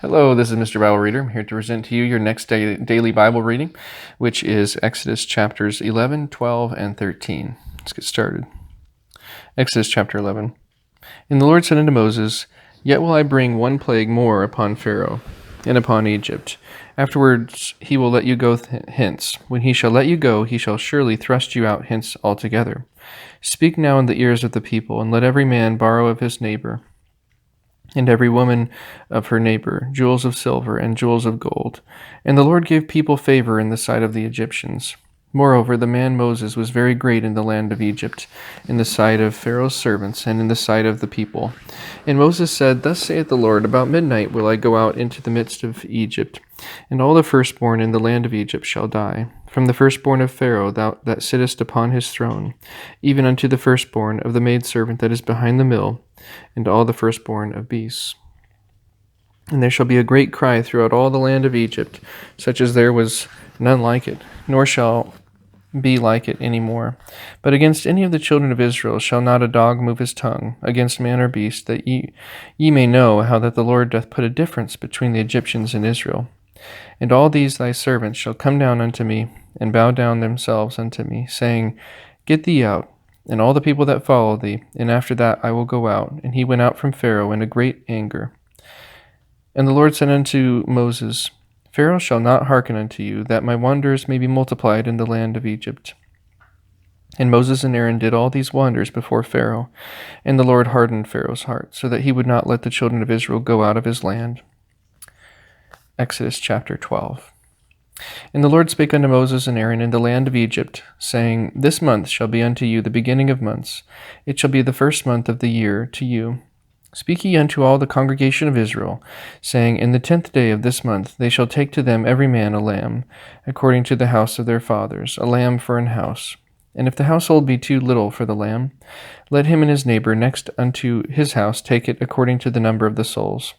Hello, this is Mr. Bible Reader. I'm here to present to you your next daily Bible reading, which is Exodus chapters 11, 12, and 13. Let's get started. Exodus chapter 11. And the Lord said unto Moses, Yet will I bring one plague more upon Pharaoh and upon Egypt. Afterwards he will let you go hence. When he shall let you go, he shall surely thrust you out hence altogether. Speak now in the ears of the people, and let every man borrow of his neighbor, and every woman of her neighbor, jewels of silver and jewels of gold. And the Lord gave people favor in the sight of the Egyptians. Moreover, the man Moses was very great in the land of Egypt, in the sight of Pharaoh's servants, and in the sight of the people. And Moses said, Thus saith the Lord, About midnight will I go out into the midst of Egypt, and all the firstborn in the land of Egypt shall die, from the firstborn of Pharaoh that sittest upon his throne, even unto the firstborn of the maidservant that is behind the mill, and all the firstborn of beasts. And there shall be a great cry throughout all the land of Egypt, such as there was none like it, nor shall be like it any more. But against any of the children of Israel shall not a dog move his tongue, against man or beast, that ye may know how that the Lord doth put a difference between the Egyptians and Israel. And all these thy servants shall come down unto me, and bow down themselves unto me, saying, Get thee out, and all the people that follow thee, and after that I will go out. And he went out from Pharaoh in a great anger. And the Lord said unto Moses, Pharaoh shall not hearken unto you, that my wonders may be multiplied in the land of Egypt. And Moses and Aaron did all these wonders before Pharaoh, and the Lord hardened Pharaoh's heart, so that he would not let the children of Israel go out of his land. Exodus chapter 12. And the Lord spake unto Moses and Aaron in the land of Egypt, saying, This month shall be unto you the beginning of months. It shall be the first month of the year to you. Speak ye unto all the congregation of Israel, saying, In the 10th day of this month they shall take to them every man a lamb, according to the house of their fathers, a lamb for an house. And if the household be too little for the lamb, let him and his neighbor next unto his house take it according to the number of the souls.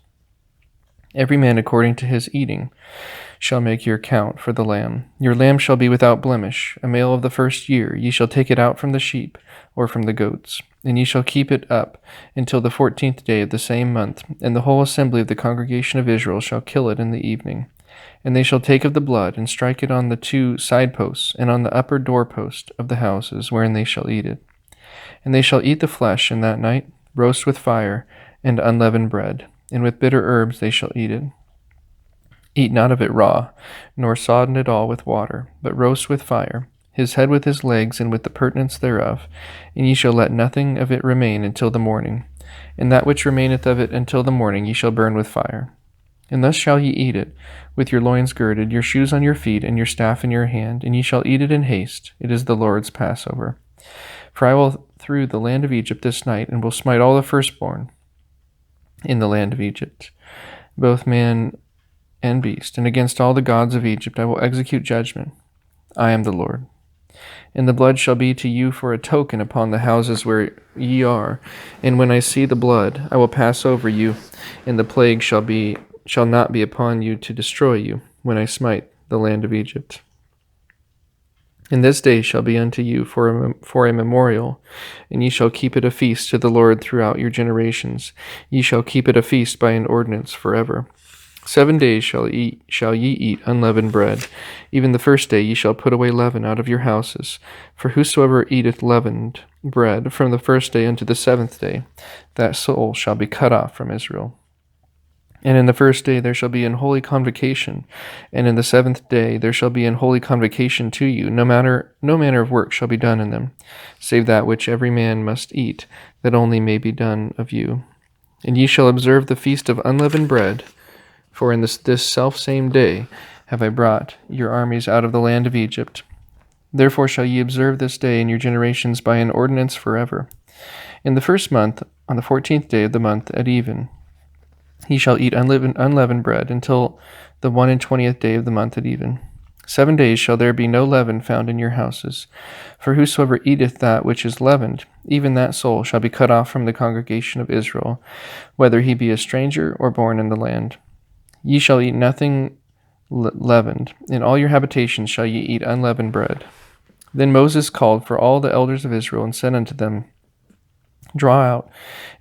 Every man according to his eating shall make your count for the lamb. Your lamb shall be without blemish, a male of the first year. Ye shall take it out from the sheep, or from the goats, and ye shall keep it up until the 14th day of the same month, and the whole assembly of the congregation of Israel shall kill it in the evening. And they shall take of the blood, and strike it on the 2 side posts, and on the upper doorpost of the houses, wherein they shall eat it. And they shall eat the flesh in that night, roast with fire, and unleavened bread, and with bitter herbs they shall eat it. Eat not of it raw, nor sodden it all with water, but roast with fire, his head with his legs, and with the purtenance thereof, and ye shall let nothing of it remain until the morning. And that which remaineth of it until the morning ye shall burn with fire. And thus shall ye eat it, with your loins girded, your shoes on your feet, and your staff in your hand, and ye shall eat it in haste. It is the Lord's Passover. For I will through the land of Egypt this night, and will smite all the firstborn in the land of Egypt, both man and beast, and against all the gods of Egypt I will execute judgment. I am the Lord. And the blood shall be to you for a token upon the houses where ye are. And when I see the blood, I will pass over you, and the plague shall not be upon you to destroy you, when I smite the land of Egypt. And this day shall be unto you for a memorial, and ye shall keep it a feast to the Lord throughout your generations. Ye shall keep it a feast by an ordinance forever. 7 days shall ye eat unleavened bread. Even the first day ye shall put away leaven out of your houses. For whosoever eateth leavened bread from the first day unto the 7th day, that soul shall be cut off from Israel. And in the first day there shall be an holy convocation, and in the 7th day there shall be an holy convocation to you. No manner of work shall be done in them, save that which every man must eat, that only may be done of you. And ye shall observe the feast of unleavened bread, for in this selfsame day have I brought your armies out of the land of Egypt. Therefore shall ye observe this day in your generations by an ordinance forever. In the first month, on the 14th day of the month at even, ye shall eat unleavened bread until the 21st day of the month at even. 7 days shall there be no leaven found in your houses. For whosoever eateth that which is leavened, even that soul shall be cut off from the congregation of Israel, whether he be a stranger or born in the land. Ye shall eat nothing leavened. In all your habitations shall ye eat unleavened bread. Then Moses called for all the elders of Israel, and said unto them, Draw out,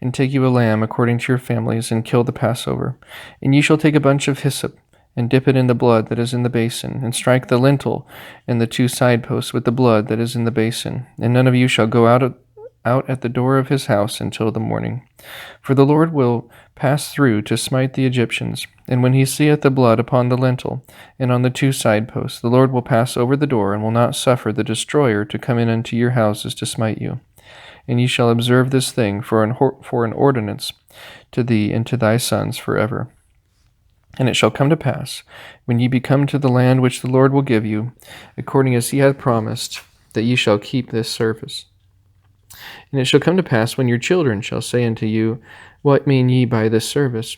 and take you a lamb according to your families, and kill the Passover. And ye shall take a bunch of hyssop, and dip it in the blood that is in the basin, and strike the lintel and the 2 side posts with the blood that is in the basin. And none of you shall go out at the door of his house until the morning. For the Lord will pass through to smite the Egyptians. And when he seeth the blood upon the lintel and on the 2 side posts, the Lord will pass over the door, and will not suffer the destroyer to come in unto your houses to smite you. And ye shall observe this thing for an ordinance to thee and to thy sons forever. And it shall come to pass, when ye be come to the land which the Lord will give you, according as he hath promised, that ye shall keep this service. And it shall come to pass, when your children shall say unto you, What mean ye by this service?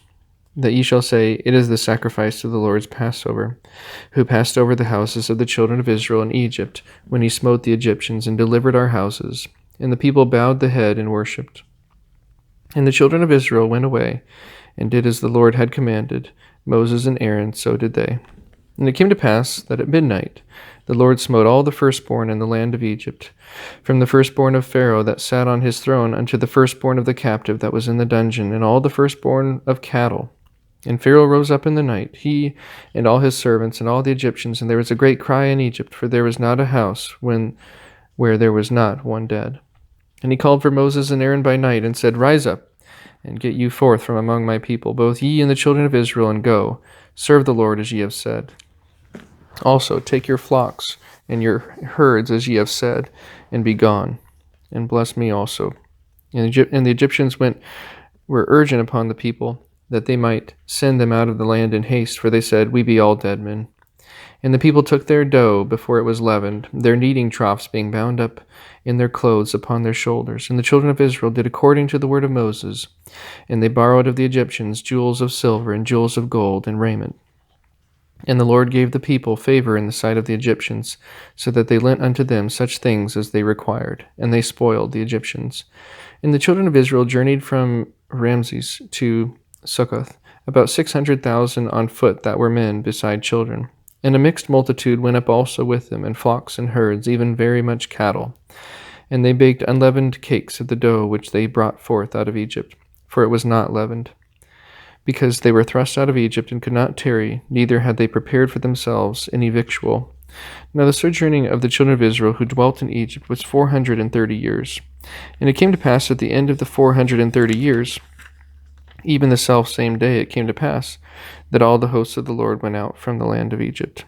That ye shall say, It is the sacrifice to the Lord's Passover, who passed over the houses of the children of Israel in Egypt, when he smote the Egyptians and delivered our houses. And the people bowed the head and worshipped. And the children of Israel went away, and did as the Lord had commanded Moses and Aaron, so did they. And it came to pass that at midnight the Lord smote all the firstborn in the land of Egypt, from the firstborn of Pharaoh that sat on his throne unto the firstborn of the captive that was in the dungeon, and all the firstborn of cattle. And Pharaoh rose up in the night, he and all his servants and all the Egyptians, and there was a great cry in Egypt, for there was not a house where there was not one dead. And he called for Moses and Aaron by night, and said, Rise up, and get you forth from among my people, both ye and the children of Israel, and go, serve the Lord as ye have said. Also take your flocks and your herds as ye have said, and be gone, and bless me also. And the Egyptians were urgent upon the people, that they might send them out of the land in haste, for they said, We be all dead men. And the people took their dough before it was leavened, their kneading troughs being bound up in their clothes upon their shoulders. And the children of Israel did according to the word of Moses, and they borrowed of the Egyptians jewels of silver and jewels of gold and raiment. And the Lord gave the people favor in the sight of the Egyptians, so that they lent unto them such things as they required, and they spoiled the Egyptians. And the children of Israel journeyed from Ramses to Succoth, about 600,000 on foot that were men, beside children. And a mixed multitude went up also with them, and flocks and herds, even very much cattle. And they baked unleavened cakes of the dough which they brought forth out of Egypt, for it was not leavened, because they were thrust out of Egypt, and could not tarry, neither had they prepared for themselves any victual. Now the sojourning of the children of Israel who dwelt in Egypt was 430 years. And it came to pass at the end of the 430 years, even the selfsame day it came to pass, that all the hosts of the Lord went out from the land of Egypt.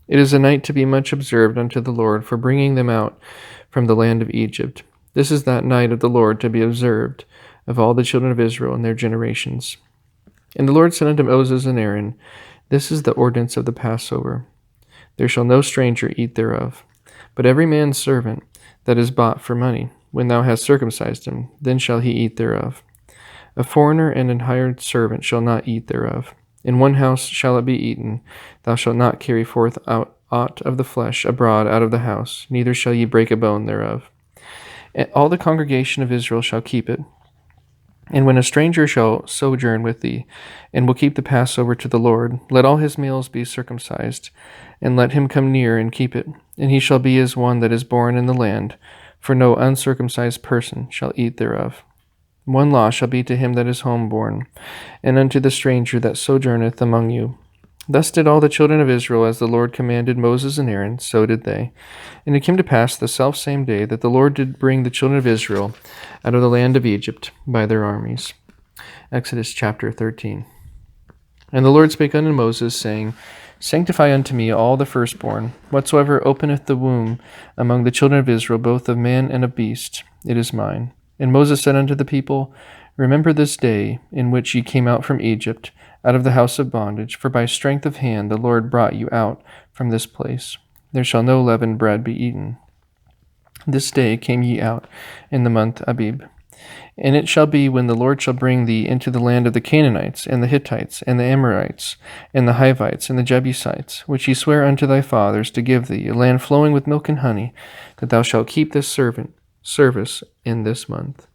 It is a night to be much observed unto the Lord for bringing them out from the land of Egypt. This is that night of the Lord to be observed of all the children of Israel in their generations. And the Lord said unto Moses and Aaron, This is the ordinance of the Passover. There shall no stranger eat thereof, but every man's servant that is bought for money, when thou hast circumcised him, then shall he eat thereof. A foreigner and an hired servant shall not eat thereof. In one house shall it be eaten. Thou shalt not carry forth aught of the flesh abroad out of the house, neither shall ye break a bone thereof. And all the congregation of Israel shall keep it. And when a stranger shall sojourn with thee, and will keep the Passover to the Lord, let all his males be circumcised, and let him come near and keep it. And he shall be as one that is born in the land, for no uncircumcised person shall eat thereof. One law shall be to him that is homeborn, and unto the stranger that sojourneth among you. Thus did all the children of Israel, as the Lord commanded Moses and Aaron, so did they. And it came to pass the selfsame day that the Lord did bring the children of Israel out of the land of Egypt by their armies. Exodus chapter 13. And the Lord spake unto Moses, saying, Sanctify unto me all the firstborn, whatsoever openeth the womb among the children of Israel, both of man and of beast, it is mine. And Moses said unto the people, Remember this day in which ye came out from Egypt, out of the house of bondage, for by strength of hand the Lord brought you out from this place. There shall no leavened bread be eaten. This day came ye out in the month Abib. And it shall be, when the Lord shall bring thee into the land of the Canaanites, and the Hittites, and the Amorites, and the Hivites, and the Jebusites, which he sware unto thy fathers to give thee, a land flowing with milk and honey, that thou shalt keep this service in this month.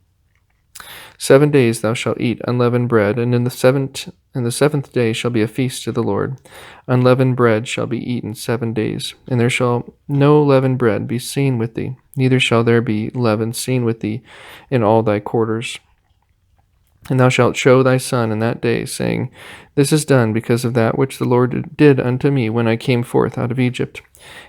7 days thou shalt eat unleavened bread, and in the seventh day shall be a feast to the Lord. Unleavened bread shall be eaten 7 days, and there shall no leavened bread be seen with thee. neither shall there be leaven seen with thee in all thy quarters. And thou shalt show thy son in that day, saying, This is done because of that which the Lord did unto me when I came forth out of Egypt.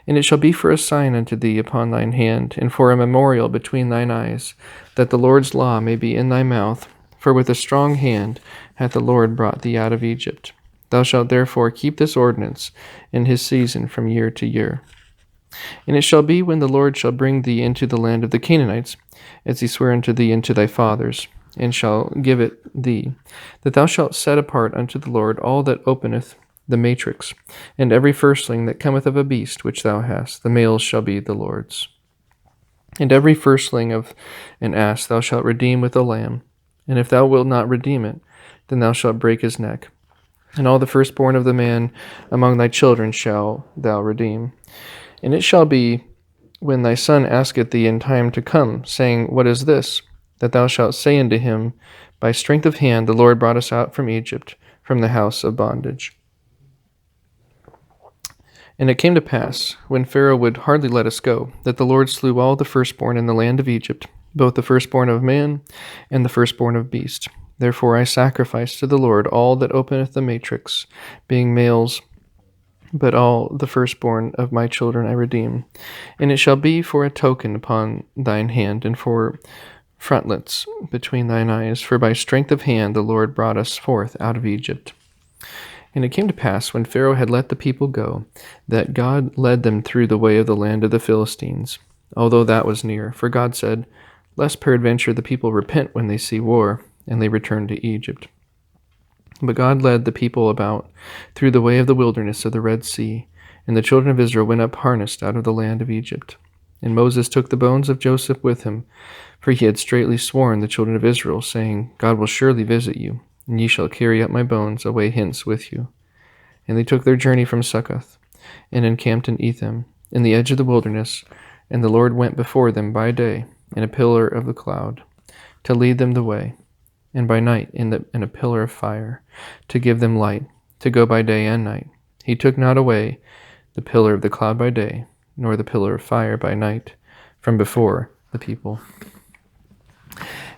And it shall be for a sign unto thee upon thine hand, and for a memorial between thine eyes, that the Lord's law may be in thy mouth. For with a strong hand hath the Lord brought thee out of Egypt. Thou shalt therefore keep this ordinance in his season from year to year. And it shall be when the Lord shall bring thee into the land of the Canaanites, as he sware unto thee and to thy fathers, and shall give it thee, that thou shalt set apart unto the Lord all that openeth the matrix, and every firstling that cometh of a beast which thou hast, the males shall be the Lord's. And every firstling of an ass thou shalt redeem with a lamb, and if thou wilt not redeem it, then thou shalt break his neck. And all the firstborn of the man among thy children shalt thou redeem. And it shall be, when thy son asketh thee in time to come, saying, What is this? That thou shalt say unto him, By strength of hand the Lord brought us out from Egypt, from the house of bondage. And it came to pass, when Pharaoh would hardly let us go, that the Lord slew all the firstborn in the land of Egypt, both the firstborn of man and the firstborn of beast. Therefore I sacrifice to the Lord all that openeth the matrix, being males, but all the firstborn of my children I redeem. And it shall be for a token upon thine hand, and for frontlets between thine eyes, for by strength of hand the Lord brought us forth out of Egypt. And it came to pass, when Pharaoh had let the people go, that God led them through the way of the land of the Philistines, although that was near. For God said, Lest peradventure the people repent when they see war, and they return to Egypt. But God led the people about through the way of the wilderness of the Red Sea, and the children of Israel went up harnessed out of the land of Egypt. And Moses took the bones of Joseph with him, for he had straitly sworn the children of Israel, saying, God will surely visit you, and ye shall carry up my bones away hence with you. And they took their journey from Succoth, and encamped in Etham, in the edge of the wilderness, and the Lord went before them by day in a pillar of the cloud, to lead them the way, and by night in a pillar of fire, to give them light, to go by day and night. He took not away the pillar of the cloud by day, nor the pillar of fire by night, from before the people.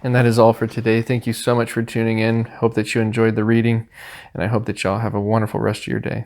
And that is all for today. Thank you so much for tuning in. Hope that you enjoyed the reading, and I hope that y'all have a wonderful rest of your day.